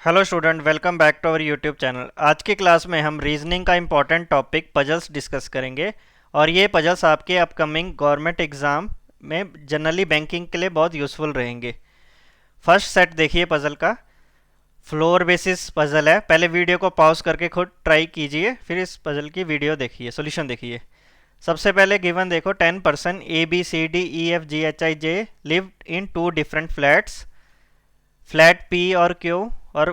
Hello student, welcome back to our YouTube channel. आज की class में हम रीजनिंग का इम्पॉर्टेंट टॉपिक पजल्स डिस्कस करेंगे। और ये पजल्स आपके अपकमिंग गवर्नमेंट एग्ज़ाम में जनरली बैंकिंग के लिए बहुत यूज़फुल रहेंगे। फर्स्ट सेट देखिए पजल का। फ्लोर बेसिस पजल है। पहले वीडियो को पॉज करके खुद ट्राई कीजिए, फिर इस पजल की वीडियो देखिए, सॉल्यूशन देखिए। सबसे पहले गिवन देखो, 10 person ABCDEFGHIJ live in two different flats. Flat P और Q, और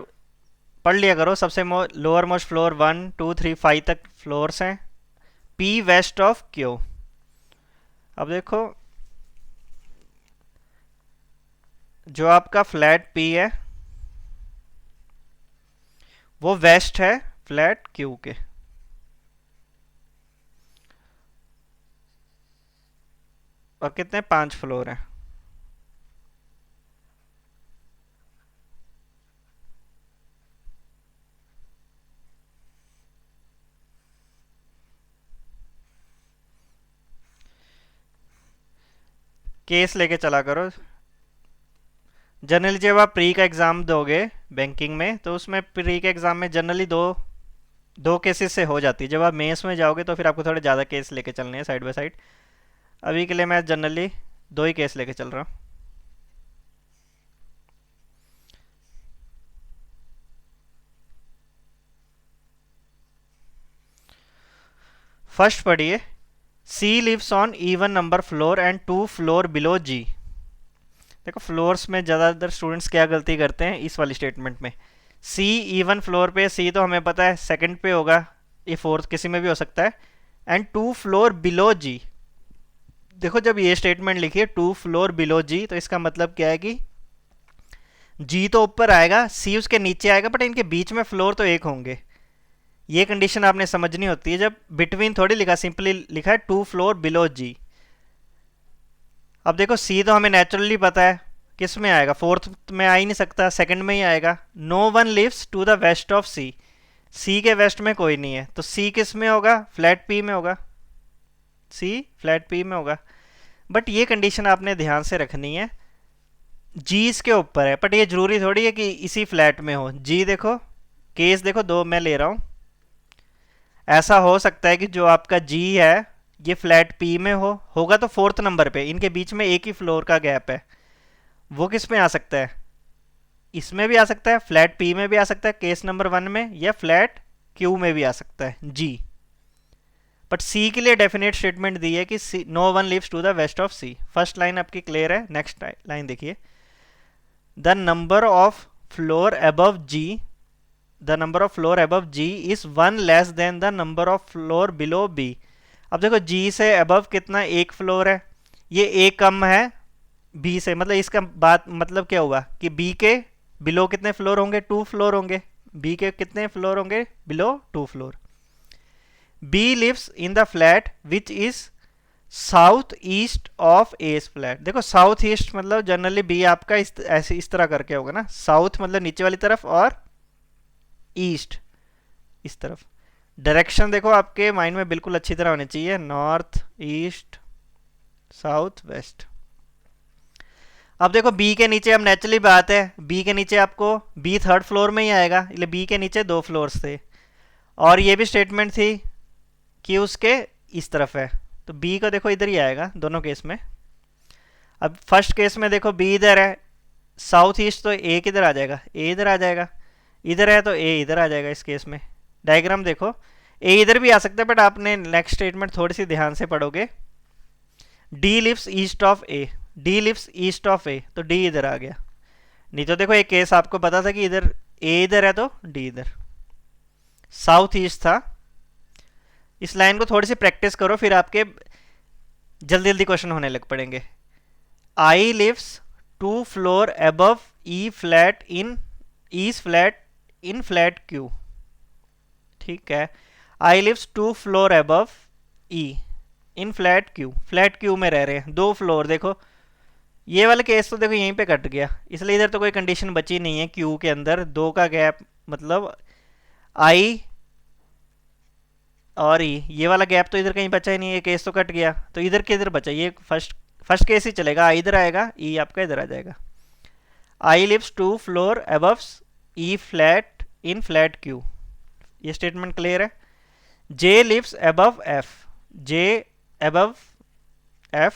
पढ़ लिया करो। सबसे लोअर मोस्ट फ्लोर 1 2 3 5 तक फ्लोर्स हैं। P west of Q। अब देखो, जो आपका फ्लैट P है वो वेस्ट है फ्लैट Q के। और कितने, 5 फ्लोर हैं। केस लेके चला करो। जनरली जब आप प्री का एग्ज़ाम दोगे बैंकिंग में, तो उसमें प्री के एग्ज़ाम में जनरली दो दो केसेस से हो जाती है। जब आप मेंस में जाओगे तो फिर आपको थोड़े ज़्यादा केस लेके चलने हैं साइड बाय साइड। अभी के लिए मैं जनरली 2 ही केस लेके चल रहा हूँ। फर्स्ट पढ़िए, C lives on even number floor and 2 floor below G. देखो, फ्लोर्स में ज़्यादातर स्टूडेंट्स क्या गलती करते हैं इस वाली स्टेटमेंट में। सी इवन फ्लोर पे, सी तो हमें पता है सेकंड पे होगा, ये फोर्थ किसी में भी हो सकता है। And 2 floor below G. देखो, जब ये स्टेटमेंट लिखी है 2 फ्लोर बिलो जी, तो इसका मतलब क्या है कि जी तो ऊपर आएगा, सी उसके नीचे आएगा, बट इनके बीच में फ्लोर तो एक होंगे। ये कंडीशन आपने समझनी होती है। जब बिटवीन थोड़ी लिखा, सिंपली लिखा है 2 फ्लोर बिलो जी। अब देखो, सी तो हमें नेचुरली पता है किस में आएगा, फोर्थ में आ ही नहीं सकता, सेकंड में ही आएगा। No one lives to the west of C. C के वेस्ट में कोई नहीं है, तो सी किस में होगा, फ्लैट पी में होगा। सी फ्लैट पी में होगा। बट ये कंडीशन आपने ध्यान से रखनी है, जी इसके ऊपर है, बट ये जरूरी थोड़ी है कि इसी फ्लैट में हो। जी देखो, केस देखो, 2 मैं ले रहा हूँ। ऐसा हो सकता है कि जो आपका जी है ये फ्लैट पी में होगा तो फोर्थ नंबर पे, इनके बीच में एक ही फ्लोर का गैप है। वो किस में आ सकता है, इसमें भी आ सकता है, फ्लैट पी में भी आ सकता है केस नंबर 1 में, या फ्लैट क्यू में भी आ सकता है जी। बट सी के लिए डेफिनेट स्टेटमेंट दी है कि no one lives to the west of C. First line आपकी क्लियर है। नेक्स्ट लाइन देखिए, the number of floor above G, the number of floor above G is 1 less than the number of floor below B. अब देखो, जी से above कितना, एक floor है, ये एक कम है बी से, मतलब इसका बात मतलब क्या हुआ कि बी के बिलो कितने फ्लोर होंगे, 2 फ्लोर होंगे। बी के कितने फ्लोर होंगे, below 2 floor. B lives in the flat which is south east of S flat. देखो, साउथ ईस्ट मतलब जनरली बी आपका ऐसे इस तरह करके होगा ना, साउथ मतलब नीचे वाली तरफ, और ईस्ट इस तरफ। डायरेक्शन देखो आपके माइंड में बिल्कुल अच्छी तरह होनी चाहिए, नॉर्थ ईस्ट साउथ वेस्ट। अब देखो, बी के नीचे, अब नेचुरली बात है, बी के नीचे आपको, बी थर्ड फ्लोर में ही आएगा, इसलिए बी के नीचे 2 फ्लोर्स थे। और ये भी स्टेटमेंट थी कि उसके इस तरफ है, तो बी का देखो इधर ही आएगा दोनों केस में। अब फर्स्ट केस में देखो, बी इधर है, साउथ ईस्ट, तो ए किधर आ जाएगा, ए इधर आ जाएगा। इधर है तो ए इधर आ जाएगा। इस केस में डायग्राम देखो, ए इधर भी आ सकता है, बट आपने नेक्स्ट स्टेटमेंट थोड़ी सी ध्यान से पढ़ोगे। D lives east of A, D lives east of A, तो डी इधर आ गया। नहीं तो देखो, एक केस आपको पता था कि इधर ए इधर है तो डी इधर, साउथ ईस्ट था। इस लाइन को थोड़ी सी प्रैक्टिस करो, फिर आपके जल्दी जल्दी क्वेश्चन होने लग पड़ेंगे। I lives 2 floor above E flat in E's flat in flat Q. ठीक है, I lives 2 floor above E in flat Q, flat Q में रह रहे हैं, 2 फ्लोर। देखो, ये वाला केस तो देखो यहीं पे कट गया, इसलिए इधर तो कोई कंडीशन बची नहीं है। क्यू के अंदर 2 का गैप, मतलब आई और ई, ये वाला गैप तो इधर कहीं बचा ही नहीं है, ये केस तो कट गया। तो इधर के इधर बचा, ये फर्स्ट केस ही चलेगा, आई इधर आएगा, ई आपका इधर आ जाएगा। I lives 2 floor above E flat in flat Q. ये स्टेटमेंट क्लियर है। J lives above F, J above F,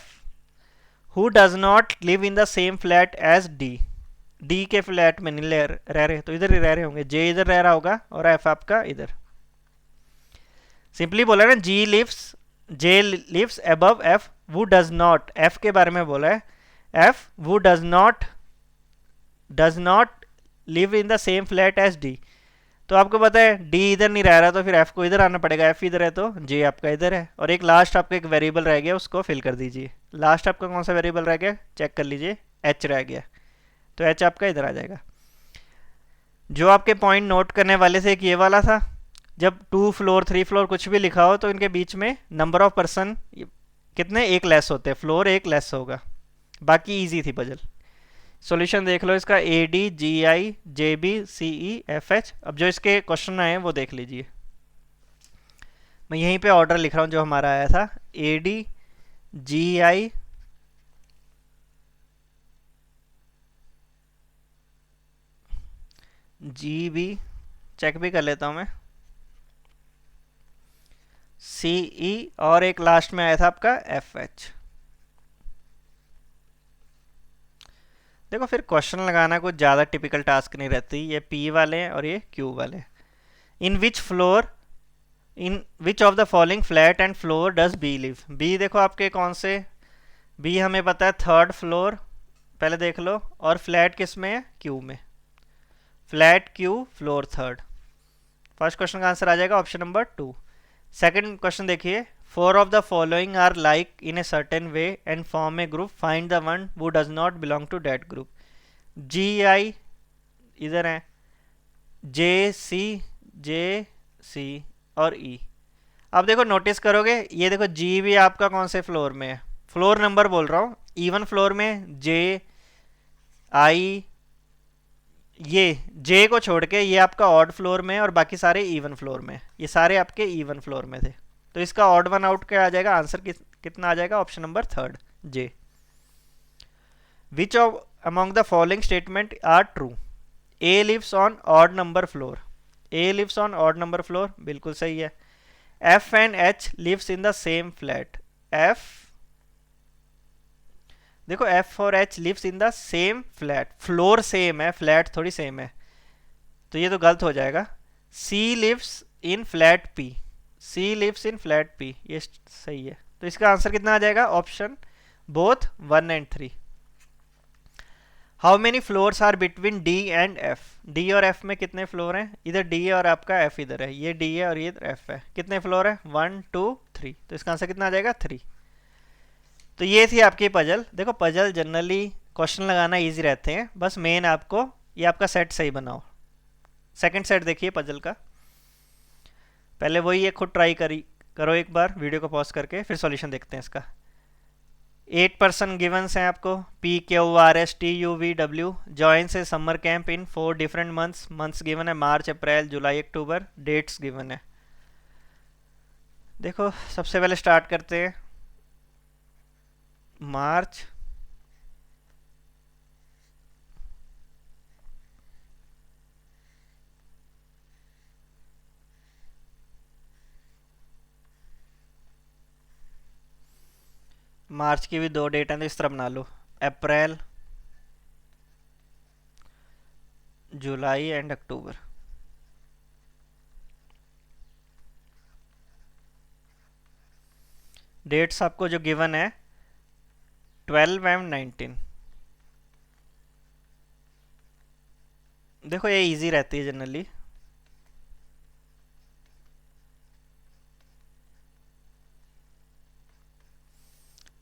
who does not live in the same flat as D, D के फ्लैट में नहीं रह रहे तो इधर ही रह रहे होंगे, जे इधर रह रहा होगा और एफ आपका इधर। सिंपली बोला ना, G lives, J lives above F, वो डज नॉट, एफ के बारे में बोला है, एफ वो does not live in the same flat as D. तो आपको पता है डी इधर नहीं रह रहा तो फिर एफ को इधर आना पड़ेगा, एफ इधर है तो जे आपका इधर है। और एक लास्ट आपका एक वेरिएबल रह गया, उसको फिल कर दीजिए। लास्ट आपका कौन सा वेरिएबल रह गया, चेक कर लीजिए, एच रह गया, तो एच आपका इधर आ जाएगा। जो आपके पॉइंट नोट करने वाले से एक ये वाला था, जब 2 फ्लोर 3 फ्लोर कुछ भी लिखा हो तो इनके बीच में नंबर ऑफ पर्सन कितने, एक लेस होते हैं, फ्लोर एक लेस होगा। बाकी इजी थी पजल। सॉल्यूशन देख लो इसका, A D G I J B C E F H. अब जो इसके क्वेश्चन आए हैं वो देख लीजिए। मैं यहीं पे ऑर्डर लिख रहा हूँ जो हमारा आया था, A D G I G B, check भी कर लेता हूँ मैं, सी ई, और एक लास्ट में आया था आपका एफ एच। देखो फिर क्वेश्चन लगाना कुछ ज़्यादा टिपिकल टास्क नहीं रहती। ये पी वाले हैं और ये क्यू वाले। In which floor, in which of the following flat and floor does B live. B देखो आपके कौन से, बी हमें पता है थर्ड फ्लोर, पहले देख लो, और फ्लैट किस में है, क्यू में, flat Q floor third. First question का आंसर आ जाएगा ऑप्शन नंबर 2। सेकंड क्वेश्चन देखिए, 4 of the following are like in a certain way and form a group, find the one who does not belong to that group। जी आई इधर है, जे सी और ई। अब देखो notice करोगे, ये देखो जी भी आपका कौन से फ्लोर में है, फ्लोर नंबर बोल रहा हूँ, इवन फ्लोर में जे आई, ये जे को छोड़ के ये आपका ऑड फ्लोर में और बाकी सारे इवन फ्लोर में, ये सारे आपके इवन फ्लोर में थे। तो इसका ऑड वन आउट क्या आ जाएगा, आंसर कितना आ जाएगा, option number 3 J. Which of among the following statement are true. A lives on odd number floor, A lives on odd number floor, बिल्कुल सही है। F and H lives in the same flat, F देखो F और H lives in the same flat, floor same है, flat थोड़ी same है, तो ये तो गलत हो जाएगा। C lives in flat P, C lives in flat P, ये सही है। तो इसका आंसर कितना आ जाएगा, option both 1 and 3। How many floors are between D and F, D और एफ में कितने फ्लोर हैं, इधर डी है और आपका एफ इधर है, ये डी है और ये एफ है, कितने फ्लोर है, 1 2 3, तो इसका आंसर कितना आ जाएगा 3। तो ये थी आपकी पजल। देखो पजल जनरली क्वेश्चन लगाना इजी रहते हैं, बस मेन आपको ये आपका सेट सही बनाओ। सेकंड सेट देखिए पजल का, पहले वही ये खुद ट्राई करो एक बार वीडियो को पॉज करके, फिर सॉल्यूशन देखते हैं इसका। 8 पर्सन गिवन्स हैं आपको, P Q R S T U V W, joins A summer camp in 4 different months, months given है मार्च अप्रैल जुलाई अक्टूबर, डेट्स गिवन है। देखो सबसे पहले स्टार्ट करते हैं मार्च, मार्च की भी 2 डेट हैं तो इस तरह बना लो, अप्रैल जुलाई एंड अक्टूबर। डेट्स आपको जो गिवन है 12 एंड 19। देखो ये इजी रहती है जनरली,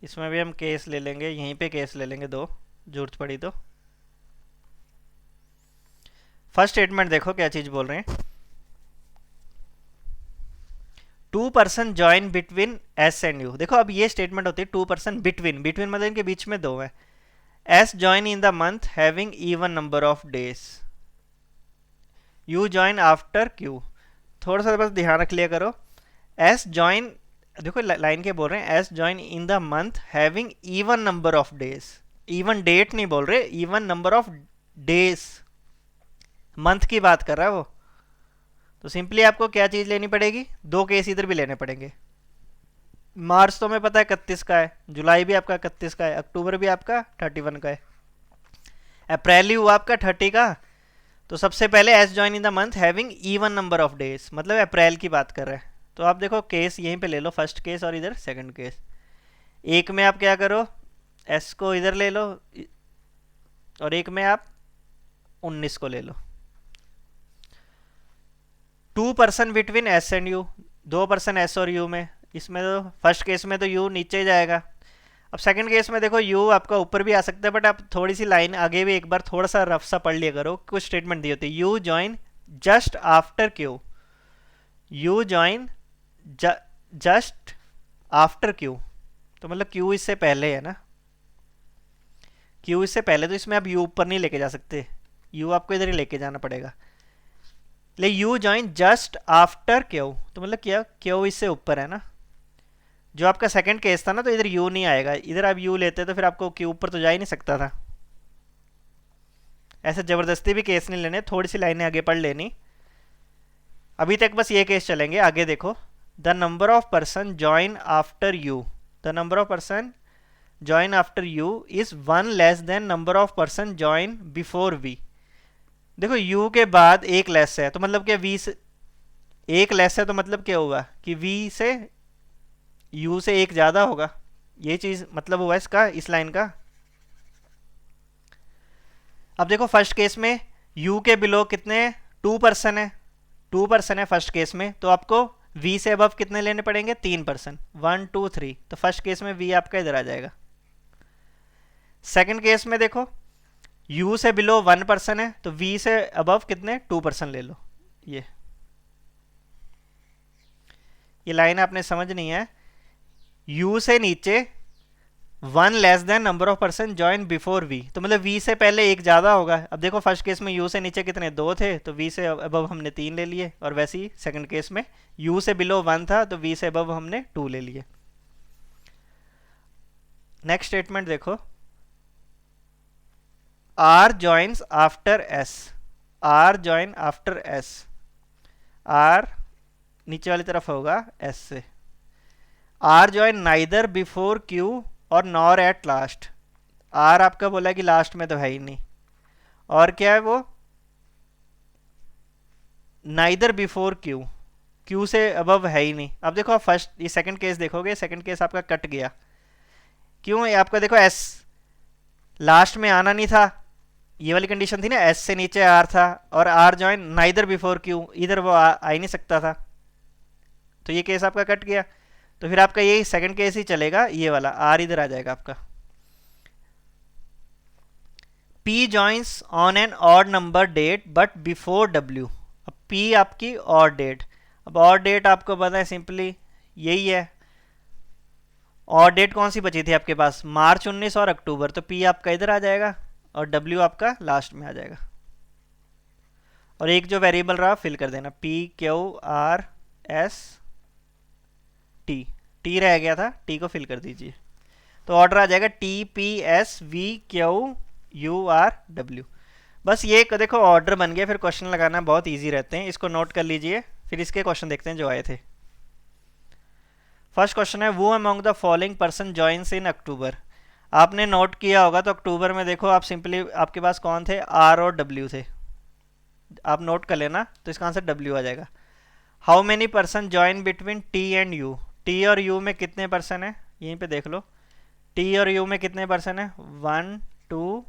इसमें भी हम केस ले लेंगे, यहीं पे केस ले लेंगे 2, जरूरत पड़ी तो। फर्स्ट स्टेटमेंट देखो क्या चीज बोल रहे हैं, 2 person join between S and you. देखो अब ये स्टेटमेंट होती है 2 पर्सन बिटवीन, बिटवीन मतलब इनके बीच में 2 है। S join in the month having even number of days, you join after Q. थोड़ा सा बस ध्यान रख लिया करो, एस ज्वाइन, देखो लाइन के बोल रहे हैं S join in the month having even number of days, even date नहीं बोल रहे, even number of days. Month की बात कर रहा है वो। तो सिंपली आपको क्या चीज़ लेनी पड़ेगी, दो केस इधर भी लेने पड़ेंगे। मार्च तो हमें पता है 31 का है, जुलाई भी आपका 31 का है, अक्टूबर भी आपका 31 का है, अप्रैल ही हुआ आपका 30 का। तो सबसे पहले S join in the month having even number of days, मतलब अप्रैल की बात कर रहे हैं। तो आप देखो केस यहीं पे ले लो, फर्स्ट केस और इधर सेकंड केस। एक में आप क्या करो, एस को इधर ले लो और एक में आप 19 को ले लो। 2% between S and you, 2% S और यू में। इसमें तो फर्स्ट केस में तो यू नीचे ही जाएगा। अब सेकंड केस में देखो यू आपका ऊपर भी आ सकता है, बट आप थोड़ी सी लाइन आगे भी एक बार थोड़ा सा रफ सा पढ़ लिया करो। कुछ स्टेटमेंट दी होती है, you join just after Q, you join just after Q, तो मतलब क्यू इससे पहले है ना, क्यू इससे पहले, तो इसमें आप यू ऊपर नहीं लेके जा सकते, यू आपको इधर ही लेके जाना पड़ेगा। ले you join just after Q, तो मतलब क्या, क्यू इससे ऊपर है ना। जो आपका सेकंड केस था ना, तो इधर यू नहीं आएगा, इधर आप यू लेते तो फिर आपको क्यू ऊपर तो जा ही नहीं सकता था। ऐसे ज़बरदस्ती भी केस नहीं लेने, थोड़ी सी लाइनें आगे पढ़ लेनी। अभी तक बस ये केस चलेंगे, आगे देखो। The number of person join after U, the number of person join after U is 1 less than number of person join before V. देखो यू के बाद एक लेस है, तो मतलब क्या वी से एक लेस है, तो मतलब क्या होगा कि वी से यू से एक ज़्यादा होगा। ये चीज़ मतलब हुआ इसका, इस लाइन का। अब देखो फर्स्ट केस में यू के बिलो कितने, 2% है, 2% है फर्स्ट केस में, तो आपको वी से अबव कितने लेने पड़ेंगे, 3%, 1 2 3, तो फर्स्ट केस में वी आपका इधर आ जाएगा। सेकंड केस में देखो यू से बिलो 1% है, तो वी से अबव कितने, 2% ले लो। ये लाइन आपने समझनी है। यू से नीचे 1 less than number of person join before V, तो मतलब वी से पहले एक ज़्यादा होगा। अब देखो फर्स्ट केस में यू से नीचे कितने, 2 थे, तो वी से अबव हमने 3 ले लिए, और वैसे ही सेकंड केस में यू से बिलो 1 था, तो वी से अबव हमने 2 ले लिए। नेक्स्ट स्टेटमेंट देखो, R joins after S, R join after S, R नीचे वाली तरफ होगा एस से। R join neither before Q और नॉर एट लास्ट, आर आपका बोला कि लास्ट में तो है ही नहीं, और क्या है वो, नाइदर बिफोर क्यू, क्यू से अबव है ही नहीं। अब देखो आप फर्स्ट ये सेकंड केस देखोगे, सेकंड केस आपका कट गया, क्यों, ये आपका देखो एस लास्ट में आना नहीं था, ये वाली कंडीशन थी ना, एस से नीचे आर था, और R join neither before Q, इधर वो आ ही नहीं सकता था, तो ये केस आपका कट गया। तो फिर आपका यही सेकंड केस ही चलेगा, ये वाला आर इधर आ जाएगा आपका। P joins on an odd number date but before W, अब P आपकी odd date, अब odd date आपको पता है सिंपली यही है। odd date कौन सी बची थी आपके पास, मार्च 19 और अक्टूबर, तो P आपका इधर आ जाएगा और W आपका लास्ट में आ जाएगा। और एक जो वेरिएबल रहा फिल कर देना, P Q R S T, T रह गया था, T को फिल कर दीजिए, तो ऑर्डर आ जाएगा T P S V Q U R W। बस ये देखो ऑर्डर बन गया, फिर क्वेश्चन लगाना बहुत इजी रहते हैं, इसको नोट कर लीजिए। फिर इसके क्वेश्चन देखते हैं जो आए थे। फर्स्ट क्वेश्चन है, who among the following person joins in October. आपने नोट किया होगा तो अक्टूबर में देखो आप सिंपली आपके पास कौन थे, आर और डब्ल्यू थे, आप नोट कर लेना, तो इसका आंसर डब्ल्यू आ जाएगा। How many person join between T and you, T और यू में कितने पर्सन है, यहीं पे देख लो, टी और यू में कितने पर्सन है, 1 2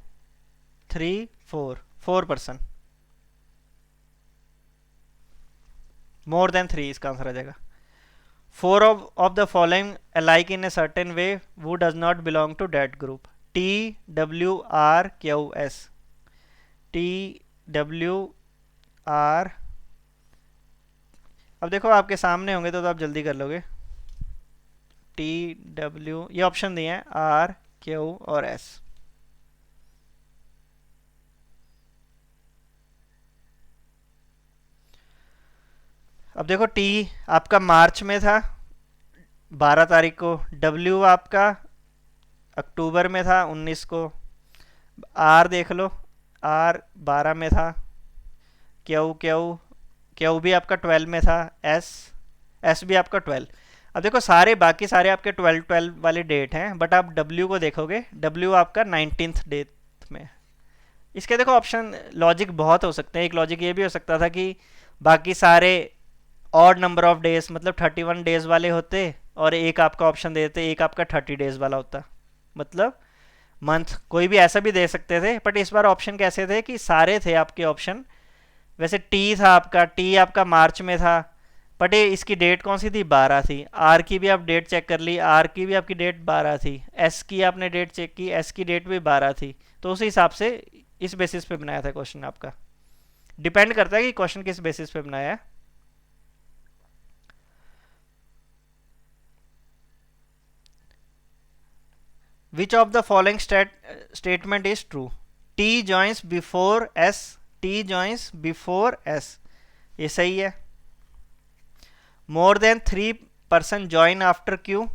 3 4, 4%, मोर देन 3 इसका आंसर आ जाएगा। 4 of the following alike in a certain way who does not belong to that group, T W R Q S, T W R, अब देखो आपके सामने होंगे तो आप जल्दी कर लोगे, T W, ये ऑप्शन दिए हैं R Q और S। अब देखो टी आपका मार्च में था 12 तारीख को, डब्ल्यू आपका अक्टूबर में था 19 को, आर देख लो, आर 12 में था, क्यू क्यू क्यू भी आपका 12 में था, एस एस भी आपका 12। अब देखो सारे बाकी सारे आपके 12 12 वाले डेट हैं, बट आप डब्ल्यू को देखोगे, डब्ल्यू आपका 19th डेट में। इसके देखो ऑप्शन लॉजिक बहुत हो सकते हैं। एक लॉजिक ये भी हो सकता था कि बाकी सारे ऑड नंबर ऑफ डेज मतलब 31 डेज वाले होते, और एक आपका ऑप्शन दे देते, एक आपका 30 डेज वाला होता, मतलब मंथ कोई भी ऐसा भी दे सकते थे। बट इस बार ऑप्शन कैसे थे कि सारे थे आपके ऑप्शन। वैसे टी था आपका, टी आपका मार्च में था, बट ये इसकी डेट कौन सी थी, 12 थी। आर की भी आप डेट चेक कर ली, आर की भी आपकी डेट 12 थी। एस की आपने डेट चेक की, एस की डेट भी 12 थी। तो उस हिसाब से इस बेसिस पे बनाया था क्वेश्चन आपका। डिपेंड करता है कि क्वेश्चन किस बेसिस पे बनाया है। विच of the following statement is true? T joins before S, T joins before S, ये सही है। More than 3 person join after Q,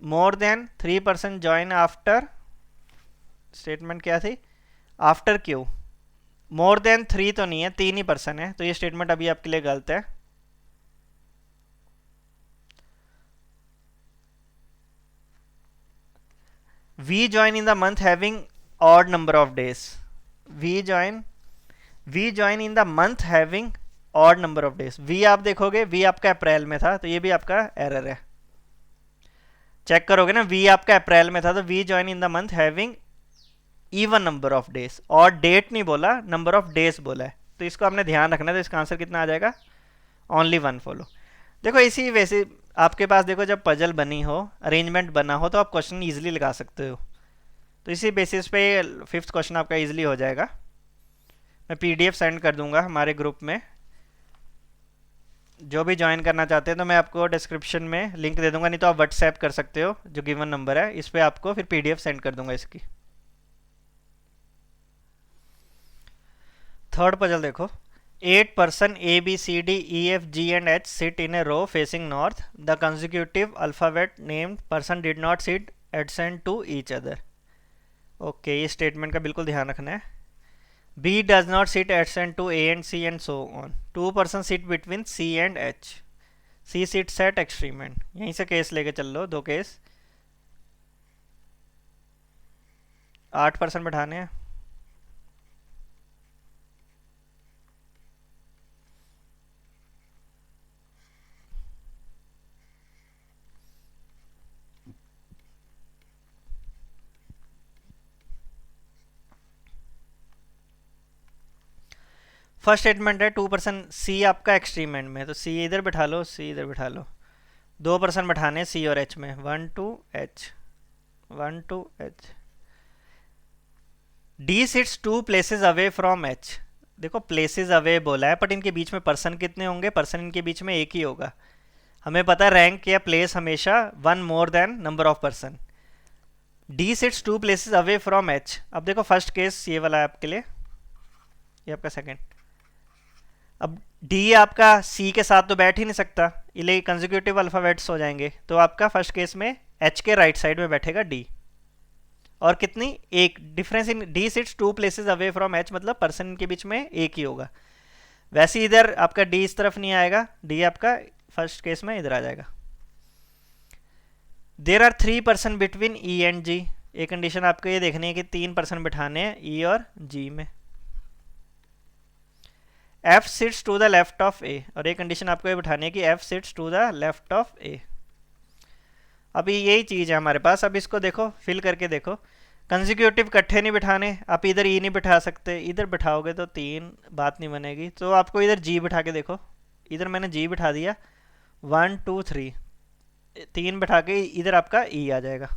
मोर than 3 person join after, statement क्या थी, आफ्टर क्यू। मोर देन 3 तो नहीं है, 3 ही पर्सन है, तो ये स्टेटमेंट अभी आपके लिए गलत है। V join in the month having odd number of days, V join in the month having odd number of days. V आप देखोगे, वी आपका अप्रैल में था, तो ये भी आपका एरर है। चेक करोगे ना, वी आपका अप्रैल में था, तो V join in the month having even number of days, और डेट नहीं बोला, नंबर ऑफ डेज बोला है, तो इसको आपने ध्यान रखना है। तो इसका आंसर कितना आ जाएगा, ओनली 1 फॉलो। देखो इसी वैसे आपके पास देखो जब पजल बनी हो, अरेंजमेंट बना हो, तो आप क्वेश्चन इजीली लगा सकते हो। तो इसी बेसिस पे 5th क्वेश्चन आपका इजीली हो जाएगा। मैं पीडीएफ सेंड कर दूंगा हमारे ग्रुप में, जो भी ज्वाइन करना चाहते हैं तो मैं आपको डिस्क्रिप्शन में लिंक दे दूंगा, नहीं तो आप व्हाट्सएप कर सकते हो, जो गिवन नंबर है इस पर आपको फिर पीडीएफ सेंड कर दूंगा इसकी। थर्ड पजल देखो, 8 person A B C D E F G and H sit in a row facing north, the consecutive alphabet named person did not sit adjacent to each other. Okay, ये statement का बिल्कुल ध्यान रखना है। B does not sit adjacent to A and C and so on. 2 persons sit between C and H. C sits at extreme end. यहीं से case लेके चल लो, 2 केस। 8 पर्सन बैठाने हैं। फर्स्ट स्टेटमेंट है 2 पर्सन, सी आपका एक्सट्रीम एंड में, तो सी इधर बैठा लो, सी इधर बैठा लो। 2 पर्सन बैठाने सी और एच में, 1 2 H, 1 2 H. D sits 2 places away from H. देखो प्लेसेस अवे बोला है, बट इनके बीच में पर्सन कितने होंगे, पर्सन इनके बीच में एक ही होगा। हमें पता है रैंक या प्लेस हमेशा 1 more than number of person. D sits 2 places away from H. अब देखो फर्स्ट केस ये वाला है आपके लिए, ये आपका सेकंड। अब डी आपका सी के साथ तो बैठ ही नहीं सकता, ये कंजिक्यूटिव अल्फाबेट्स हो जाएंगे, तो आपका फर्स्ट केस में एच के राइट साइड में बैठेगा डी। और कितनी, एक difference in D sits 2 places away from H, मतलब पर्सन के बीच में एक ही होगा। वैसे इधर आपका डी इस तरफ नहीं आएगा, डी आपका फर्स्ट केस में इधर आ जाएगा। There are 3 person between E and G. एक कंडीशन आपको ये देखनी है कि 3 पर्सन बिठाने हैं ई और जी में। F sits to the left of A, और एक कंडीशन आपको ये बिठानी है कि F sits to the left of A. अभी यही चीज़ है हमारे पास। अब इसको देखो, फिल करके देखो। कंजिक्यूटिव इकट्ठे नहीं बिठाने, आप इधर ई नहीं बिठा सकते, इधर बिठाओगे तो 3 बात नहीं बनेगी, तो आपको इधर जी बिठा के देखो। इधर मैंने जी बिठा दिया, 1 2 3, 3 बिठा के इधर आपका ई आ जाएगा।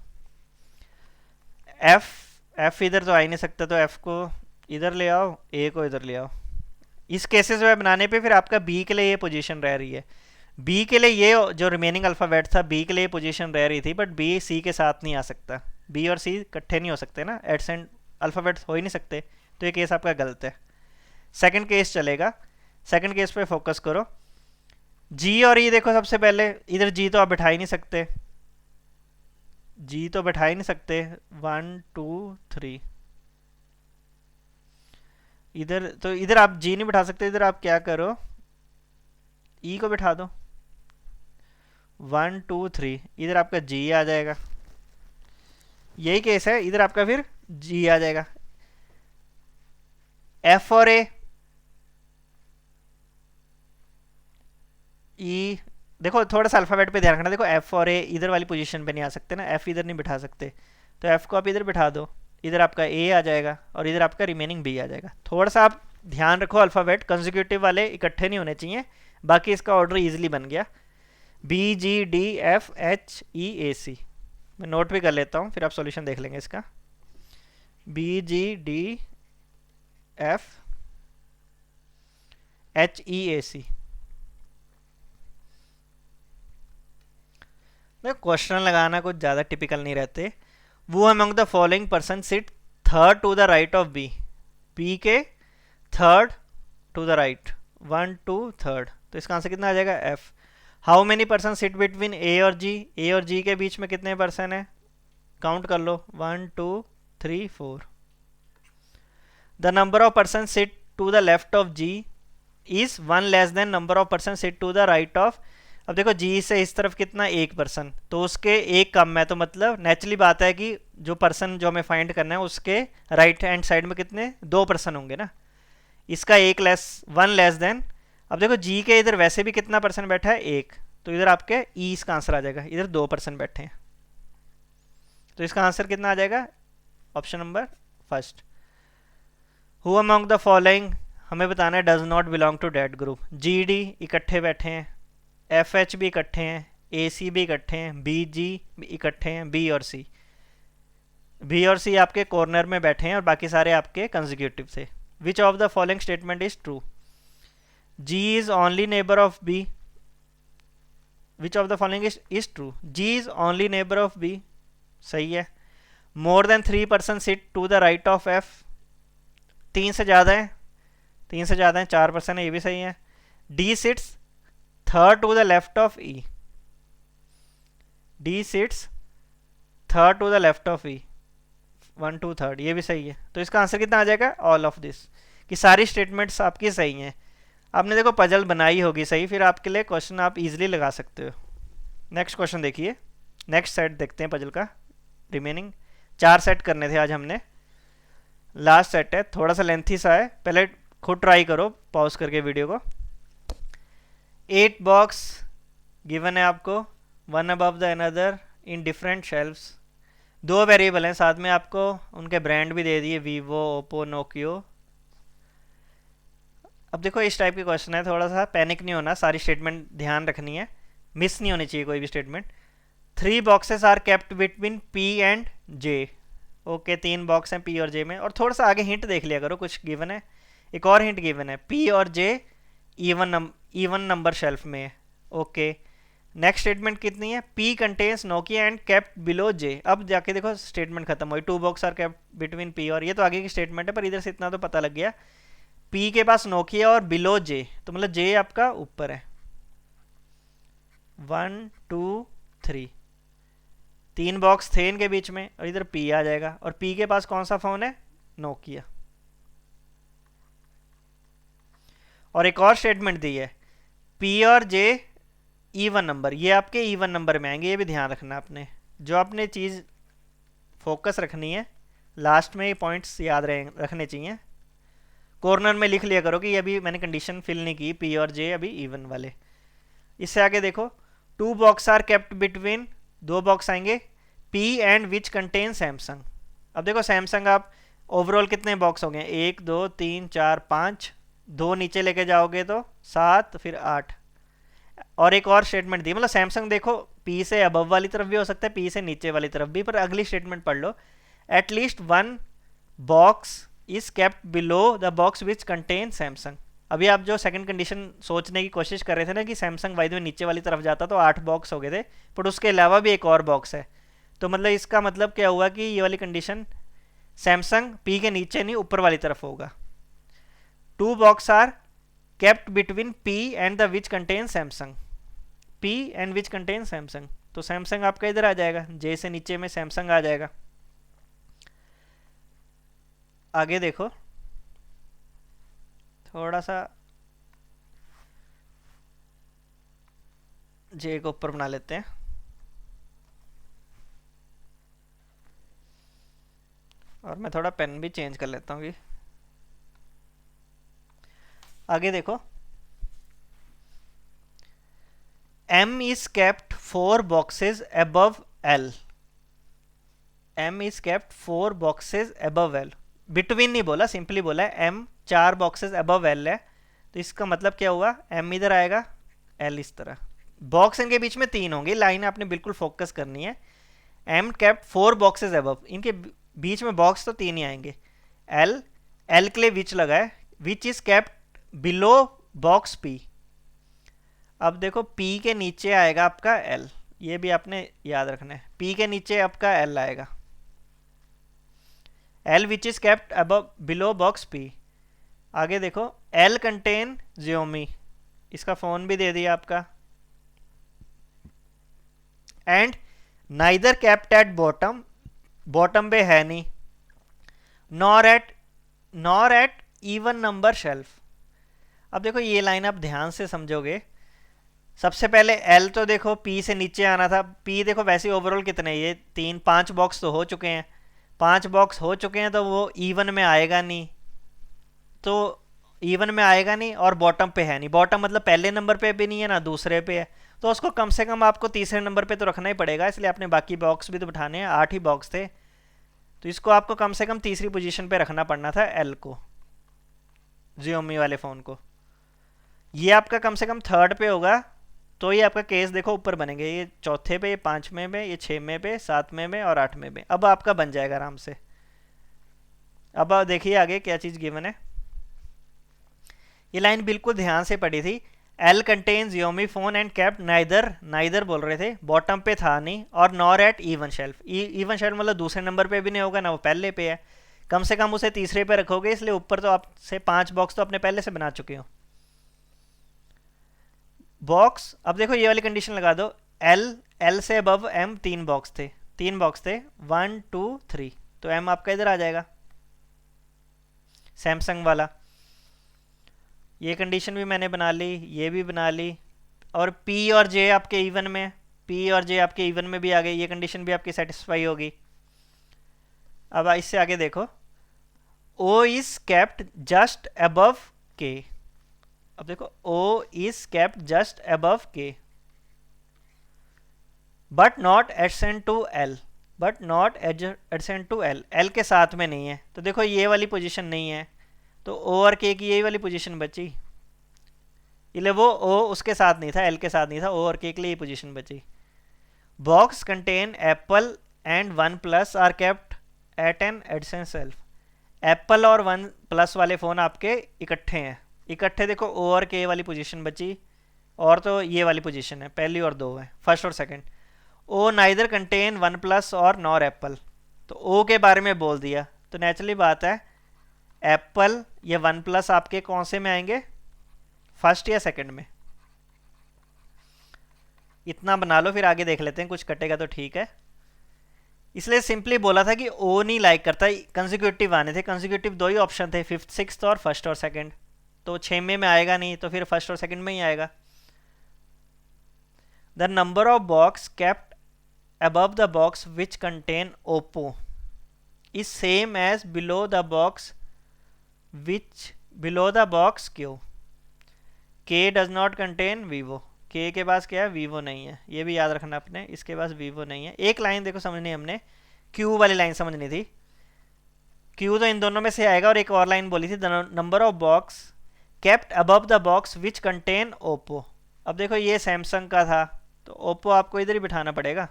एफ इधर तो आ ही नहीं सकता, तो एफ को इधर ले आओ, ए को इधर ले आओ। इस केसेस में बनाने पे फिर आपका बी के लिए ये पोजीशन रह रही है। बी के लिए ये जो रिमेनिंग अल्फ़ाबेट था, बी के लिए पोजीशन रह रही थी, बट बी सी के साथ नहीं आ सकता। बी और सी इकट्ठे नहीं हो सकते ना, एडसेंट अल्फ़ाबेट्स हो ही नहीं सकते, तो ये केस आपका गलत है। सेकंड केस चलेगा, सेकंड केस पे फोकस करो। जी और ई देखो, सबसे पहले इधर जी तो आप बैठा ही नहीं सकते, जी तो बैठा ही नहीं सकते। 1 2 3, इधर तो इधर आप जी नहीं बिठा सकते, इधर आप क्या करो, ई को बिठा दो, 1 2 3, इधर आपका जी आ जाएगा। यही केस है, इधर आपका फिर जी आ जाएगा। एफ और ए, ई, देखो थोड़ा सा अल्फाबेट पे ध्यान रखना, देखो एफ और ए इधर वाली पोजीशन पे नहीं आ सकते ना, एफ इधर नहीं बिठा सकते, तो एफ को आप इधर बिठा दो, इधर आपका ए आ जाएगा और इधर आपका रिमेनिंग बी आ जाएगा। थोड़ा सा आप ध्यान रखो, अल्फाबेट कंसेक्यूटिव वाले इकट्ठे नहीं होने चाहिए, बाकी इसका ऑर्डर इजीली बन गया। B G D F H E A C, मैं नोट भी कर लेता हूँ, फिर आप सॉल्यूशन देख लेंगे इसका। B G D F H E A C. Question लगाना कुछ ज़्यादा टिपिकल नहीं रहते। Who among the following person sit third to the right of B, B के थर्ड टू द राइट, 1 2 3, तो इसका आंसर कितना आ जाएगा F. How many person sit between A और जी, ए और जी के बीच में कितने पर्सन है, काउंट कर लो, 1 2 3 4। The number of person sit to the left of G is 1 less than number of person sit to the right of. अब देखो जी से इस तरफ कितना, एक पर्सन, तो उसके एक कम है, तो मतलब नेचुरली बात है कि जो पर्सन जो हमें फाइंड करना है उसके राइट हैंड साइड में कितने, 2 पर्सन होंगे ना, इसका एक लेस, 1 लेस देन। अब देखो जी के इधर वैसे भी कितना पर्सन बैठा है, एक, तो इधर आपके ई इसका आंसर आ जाएगा, इधर 2 पर्सन बैठे हैं, तो इसका आंसर कितना आ जाएगा, option number first. Who among the following, हमें बताना है does not belong to that group. G D इकट्ठे बैठे हैं, एफ एच भी इकट्ठे हैं, ए सी भी इकट्ठे हैं, बी जी भी इकट्ठे हैं, बी और सी, बी और सी आपके कॉर्नर में बैठे हैं और बाकी सारे आपके कंसेक्यूटिव थे। Which of the following statement is true, G is only neighbour of B, which of the following is true, G is only neighbour of B, सही है। More than 3 person sit to the right of F, 3 से ज़्यादा है, 3 से ज़्यादा है, 4 person है, ये भी सही है। D sits third to the left of E, D sits third to the left of E, 1 2 3, ये भी सही है, तो इसका आंसर कितना आ जाएगा, ऑल ऑफ दिस, कि सारी स्टेटमेंट्स आपकी सही हैं। आपने देखो पजल बनाई होगी सही, फिर आपके लिए क्वेश्चन आप इजीली लगा सकते हो। नेक्स्ट क्वेश्चन देखिए, नेक्स्ट सेट देखते हैं पजल का। रिमेनिंग 4 सेट करने थे आज हमने, लास्ट सेट है, थोड़ा सा लेंथी सा है, पहले खुद ट्राई करो पॉज करके वीडियो को। 8 बॉक्स गिवन है आपको, one above the another in different shelves, 2 variable हैं, साथ में आपको उनके ब्रांड भी दे दिए, वीवो ओप्पो नोकियो। अब देखो इस टाइप के क्वेश्चन है, थोड़ा सा पैनिक नहीं होना, सारी स्टेटमेंट ध्यान रखनी है, मिस नहीं होनी चाहिए कोई भी statement. 3 boxes are kept between P and J, okay 3 box हैं पी और जे में, और थोड़ा सा आगे हिंट देख लिया करो, कुछ गिवन है, एक और हिंट गिवन है, पी और जे इवन नंबर शेल्फ में है, ओके। नेक्स्ट स्टेटमेंट कितनी है, P contains Nokia and kept below J, अब जाके देखो स्टेटमेंट खत्म हुई, 2 box are kept between P और, ये तो आगे की स्टेटमेंट है पर इधर से इतना तो पता लग गया, पी के पास नोकिया और बिलो जे, तो मतलब जे आपका ऊपर है। 1 2 3, 3 बॉक्स थे इनके बीच में और इधर पी आ जाएगा, और पी के पास कौन सा फोन है, नोकिया। और एक और स्टेटमेंट दी है, पी और जे इवन नंबर, ये आपके इवन नंबर में आएंगे, ये भी ध्यान रखना आपने, जो आपने चीज़ फोकस रखनी है, लास्ट में ये पॉइंट्स याद रखने चाहिए, कॉर्नर में लिख लिया करो कि अभी मैंने कंडीशन फिल नहीं की, पी और जे अभी इवन वाले। इससे आगे देखो, 2 box are kept between, 2 box आएंगे P and which contain Samsung. अब देखो सैमसंग आप ओवरऑल कितने बॉक्स हो गए, 1 2 3 4 5, 2 नीचे लेके जाओगे तो 7, फिर 8। और एक और स्टेटमेंट दी, मतलब सैमसंग देखो पी से अबव वाली तरफ भी हो सकता है, पी से नीचे वाली तरफ भी, पर अगली स्टेटमेंट पढ़ लो, at least 1 box is kept below the box which contain Samsung. अभी आप जो सेकंड कंडीशन सोचने की कोशिश कर रहे थे ना कि सैमसंग वाइद में नीचे वाली तरफ जाता तो 8 बॉक्स हो गए थे, पर उसके अलावा भी एक और बॉक्स है, तो मतलब इसका मतलब क्या हुआ कि ये वाली कंडीशन सैमसंग पी के नीचे नहीं ऊपर वाली तरफ होगा। 2 box are kept between P and the which contain Samsung, P and which contain Samsung, तो सैमसंग आपका इधर आ जाएगा, जे से नीचे में सैमसंग आ जाएगा। आगे देखो, थोड़ा सा जे को ऊपर बना लेते हैं। और मैं थोड़ा पेन भी चेंज कर लेता हूँ कि आगे देखो, M is kept 4 boxes above L। M is kept 4 boxes above L। Between नहीं बोला, सिंपली बोला है M 4 बॉक्सेस अबव L है। तो इसका मतलब क्या हुआ, M इधर आएगा, L इस तरह। बॉक्स इनके बीच में 3 होंगे, लाइन आपने बिल्कुल फोकस करनी है। M kept 4 बॉक्सेस अबव, इनके बीच में बॉक्स तो 3 ही आएंगे। L, L के लिए विच लगा है, विच is kept below box P। अब देखो P के नीचे आएगा आपका L, ये भी आपने याद रखना है। P के नीचे आपका L आएगा, L which is kept above below box P। आगे देखो, L कंटेन Xiaomi, इसका फोन भी दे दिया आपका। And neither kept at bottom, bottom पे है नहीं, nor at even number shelf. अब देखो ये लाइन आप ध्यान से समझोगे। सबसे पहले L तो देखो P से नीचे आना था। P देखो वैसे ओवरऑल कितने, ये 5 बॉक्स तो हो चुके हैं। 5 बॉक्स हो चुके हैं तो वो इवन में आएगा नहीं, तो इवन में आएगा नहीं। और बॉटम पे है नहीं, बॉटम मतलब पहले नंबर पे भी नहीं है ना दूसरे पे है, तो उसको कम से कम आपको तीसरे नंबर पे तो रखना ही पड़ेगा। इसलिए आपने बाकी बॉक्स भी तो बिठाने हैं, 8 ही बॉक्स थे, तो इसको आपको कम से कम तीसरी पोजीशन पे रखना पड़ना था L को, Xiaomi वाले फ़ोन को। ये आपका कम से कम थर्ड पे होगा, तो ये आपका केस देखो ऊपर बनेंगे, ये चौथे पे, ये 5वें में, ये 6वें पे, 7वें में और 8वें में। अब आपका बन जाएगा आराम से। अब देखिए आगे क्या चीज़ गिवन है। ये लाइन बिल्कुल ध्यान से पढ़ी थी। L contain Xiaomi phone and kept neither बोल रहे थे, बॉटम पे था नहीं, और nor at even shelf. Even shelf मतलब दूसरे नंबर पे भी नहीं होगा ना, वो पहले पे है। कम से कम उसे तीसरे पे रखोगे, इसलिए ऊपर तो आपसे 5 बॉक्स तो अपने पहले से बना चुके हो। बॉक्स, अब देखो ये वाली कंडीशन लगा दो, L से अबव M 3 बॉक्स थे, 1 2 3, तो M आपका इधर आ जाएगा, सैमसंग वाला। ये कंडीशन भी मैंने बना ली, ये भी बना ली। और P और J आपके इवन में, P और J आपके इवन में भी आ गए, ये कंडीशन भी आपकी सेटिस्फाई होगी। अब इससे आगे देखो, O is kept just above K। अब देखो O is kept just above K but not adjacent to L, but not adjacent to L, L के साथ में नहीं है। तो देखो ये वाली पोजीशन नहीं है, तो O और K की यही वाली पोजीशन बची। इसलिए वो O उसके साथ नहीं था, L के साथ नहीं था, O और K के लिए ये पोजीशन बची। Box contain Apple and OnePlus are kept at an adjacent shelf. Apple और वन प्लस वाले फ़ोन आपके इकट्ठे हैं, इकट्ठे देखो O और K वाली पोजीशन बची, और तो ये वाली पोजीशन है, पहली और 2 है, फर्स्ट और second. O neither contain one plus और नॉर एप्पल, तो O के बारे में बोल दिया, तो नेचुरली बात है एप्पल या वन प्लस आपके कौन से में आएंगे, फर्स्ट या सेकंड में। इतना बना लो, फिर आगे देख लेते हैं, कुछ कटेगा तो ठीक है। इसलिए सिंपली बोला था कि O नहीं लाइक करता, कंसिक्यूटिव आने थे, कंसिक्यूटिव 2 ही ऑप्शन थे, 5th 6th और फर्स्ट और सेकंड, तो 6वें में आएगा नहीं, तो फिर फर्स्ट और सेकंड में ही आएगा। The number of box kept above the box which contain Oppo is same as below the box Q. K does not contain Vivo, K के पास क्या है, Vivo नहीं है, ये भी याद रखना अपने, इसके पास Vivo नहीं है। एक लाइन देखो समझनी, हमने Q वाली लाइन समझनी थी, Q तो इन दोनों में से आएगा, और एक और लाइन बोली थी, the number of box kept above the box which contain Oppo। अब देखो ये सैमसंग का था, तो Oppo आपको इधर ही बिठाना पड़ेगा।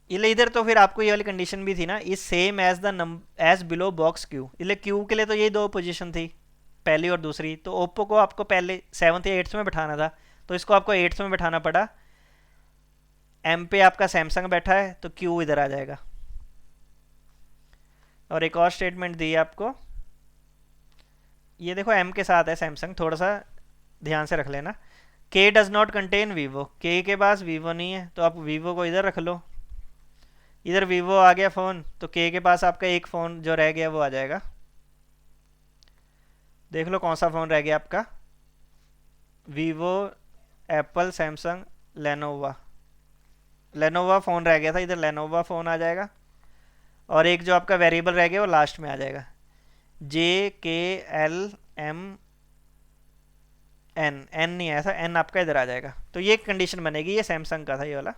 इधर तो फिर आपको ये वाली कंडीशन भी थी ना, is same as below box Q, इसलिए Q के लिए तो ये 2 पोजीशन थी, पहली और दूसरी। तो ओप्पो को आपको पहले 7th या 8th में बैठाना था, तो इसको आपको 8th में बैठाना पड़ा। M पे आपका सैमसंग बैठा है, तो Q इधर आ जाएगा। और एक और स्टेटमेंट दी है आपको, ये देखो M के साथ है सैमसंग, थोड़ा सा ध्यान से रख लेना। K does not contain Vivo, K के पास वीवो नहीं है, तो आप वीवो को इधर रख लो। इधर वीवो आ गया फ़ोन, तो K के पास आपका एक फ़ोन जो रह गया वो आ जाएगा। देख लो कौन सा फ़ोन रह गया आपका, Vivo, Apple, Samsung, Lenovo. Lenovo phone रह गया था, इधर लेनोवा फ़ोन आ जाएगा, और एक जो आपका वेरिएबल रह गया वो लास्ट में आ जाएगा, JKLM एन नहीं आया था, एन आपका इधर आ जाएगा। तो ये कंडीशन बनेगी, ये सैमसंग का था ये वाला।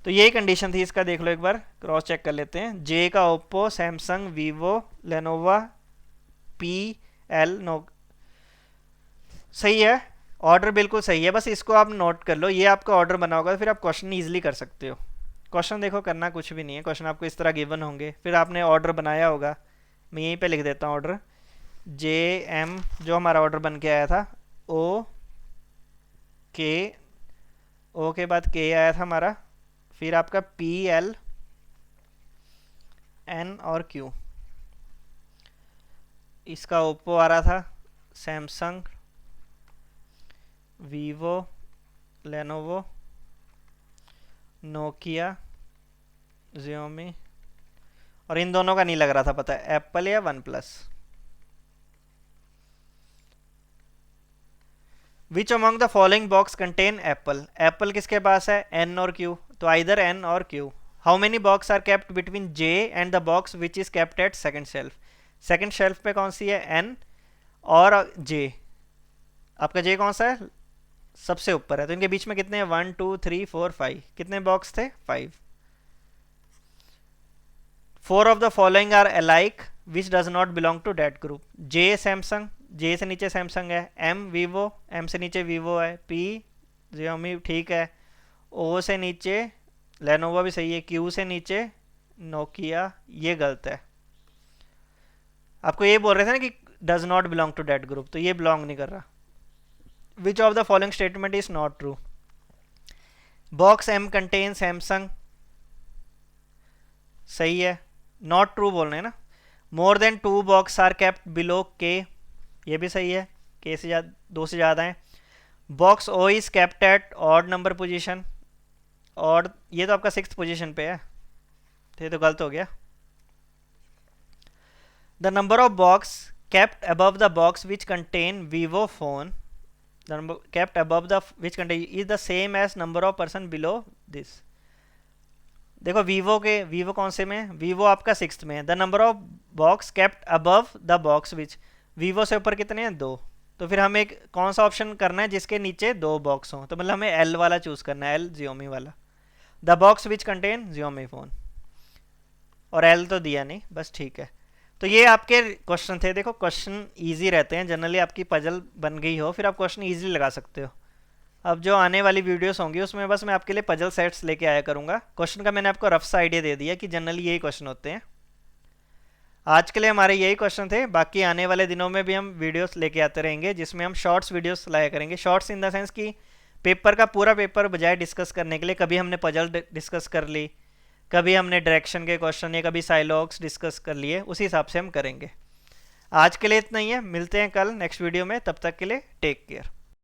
तो यही कंडीशन थी इसका, देख लो एक बार क्रॉस चेक कर लेते हैं। जे का Oppo, Samsung, Vivo, Lenovo, PL no, सही है, ऑर्डर बिल्कुल सही है। बस इसको आप नोट कर लो, ये आपका ऑर्डर बना होगा, फिर आप क्वेश्चन ईजिली कर सकते हो। क्वेश्चन देखो करना कुछ भी नहीं है, क्वेश्चन आपको इस तरह गिवन होंगे, फिर आपने ऑर्डर बनाया होगा। मैं यहीं पे लिख देता हूँ ऑर्डर, JM जो हमारा ऑर्डर बन के आया था, O के बाद K आया था हमारा, फिर आपका PL N और Q। इसका ओप्पो आ रहा था, Samsung, Vivo, Lenovo, Nokia, Xiaomi, और इन दोनों का नहीं लग रहा था पता है, एप्पल या OnePlus. Which among the following box contain Apple, Apple किसके पास है, N और Q, तो आइदर N और Q। How many box are kept between J and the box which is kept at second shelf, second shelf पे कौन सी है, N और J। आपका J कौन सा है, सबसे ऊपर है, तो इनके बीच में कितने हैं, 1 2 3 4 5, कितने बॉक्स थे, 5। 4 of the following are alike which does not belong to that group, J Samsung, J से नीचे सैमसंग है, M वीवो, M से नीचे वीवो है, P जियोमी ठीक है, O से नीचे लेनोवा भी सही है, Q से नीचे नोकिया, ये गलत है। आपको ये बोल रहे थे ना कि does not belong to that group, तो ये बिलोंग नहीं कर रहा। Which of the following statement is not true, box M contain Samsung, सही है, नॉट ट्रू बोल रहे हैं ना। More than 2 box are kept below K, ये भी सही है, K से ज़्यादा, 2 से ज़्यादा है। Box O is kept eight odd number position, और ये तो आपका 6th पोजीशन पे है, तो ये तो गलत हो गया। The number of box kept above the box which contain Vivo phone, the number kept above the which contain is the same as number of person below this. देखो वीवो कौन से में, वीवो आपका 6th में है। The number of box kept above the box which, Vivo से ऊपर कितने हैं, 2, तो फिर हमें कौन सा ऑप्शन करना है जिसके नीचे 2 बॉक्स हों, तो मतलब हमें L वाला चूज करना है, L जियोमी वाला, the box which contain Xiaomi phone, और L तो दिया नहीं, बस ठीक है। तो ये आपके क्वेश्चन थे। देखो क्वेश्चन इजी रहते हैं जनरली, आपकी पजल बन गई हो फिर आप क्वेश्चन इजीली लगा सकते हो। अब जो आने वाली वीडियोस होंगी उसमें बस मैं आपके लिए पजल सेट्स लेके आया करूँगा। क्वेश्चन का मैंने आपको रफ सा आइडिया दे दिया कि जनरली यही क्वेश्चन होते हैं। आज के लिए हमारे यही क्वेश्चन थे, बाकी आने वाले दिनों में भी हम वीडियोस लेके आते रहेंगे जिसमें हम शॉर्ट्स वीडियोस लाया करेंगे। शॉर्ट्स इन द सेंस कि पेपर का पूरा पेपर बजाय डिस्कस करने के लिए कभी हमने पजल डिस्कस कर ली, कभी हमने डायरेक्शन के क्वेश्चन या कभी साइलॉग्स डिस्कस कर लिए, उसी हिसाब से हम करेंगे। आज के लिए इतना ही है, मिलते हैं कल नेक्स्ट वीडियो में, तब तक के लिए टेक केयर।